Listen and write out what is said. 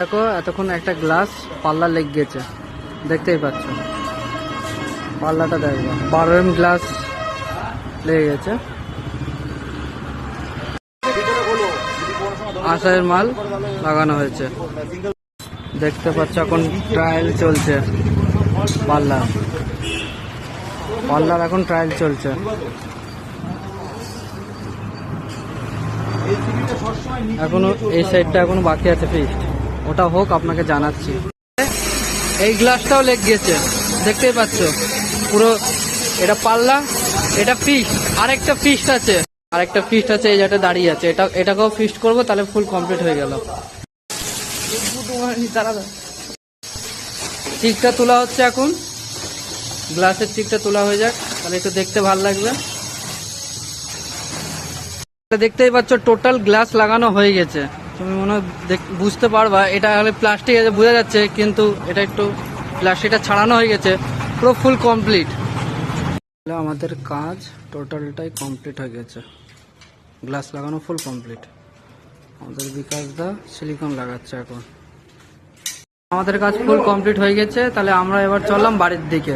দেখো এতক্ষণ একটা গ্লাস পাল্লা লেগে গেছে, দেখতেই পাচ্ছ পাল্লাটা দেখো 12 গ্লাস লেগে গেছে। আশায়ের মাল লাগানো হয়েছে, দেখতে পাচ্ছ এখন ট্রায়াল চলছে। পাল্লার এখন ট্রায়াল চলছে। এখনো এই সাইডটা এখনো বাকি আছে ফিক্সড, ওটা হোক আপনাকে জানাচ্ছি। এই গ্লাসটাও লেগে গেছে, দেখতেই পাচ্ছ পুরো। এটা পাল্লা, এটা ফিক্সড। আরেকটা ফিক্সড আছে, এই যেটা দাঁড়িয়ে আছে, এটাকেও ফিক্সড করবো, তাহলে ফুল কমপ্লিট হয়ে গেল। চিকটা তোলা হচ্ছে এখন, গ্লাসের চিকটা তোলা হয়ে যাক, তাহলে একটু দেখতে ভালো লাগবে। দেখতেই পাচ্ছ টোটাল গ্লাস লাগানো হয়ে গেছে। তুমি মনে হয় বুঝতে পারবা, এটা হলে প্লাস্টিক আছে বোঝা যাচ্ছে, কিন্তু এটা একটু প্লাস্টিকটা ছাড়ানো হয়ে গেছে, পুরো ফুল কমপ্লিট। আমাদের কাজ টোটালটাই কমপ্লিট হয়ে গেছে, গ্লাস লাগানো ফুল কমপ্লিট। আমাদের বিকাশ দা সিলিকন লাগাচ্ছে এখন। আমাদের কাজ ফুল কমপ্লিট হয়ে গেছে, তাহলে আমরা এবার চললাম বাড়ির দিকে।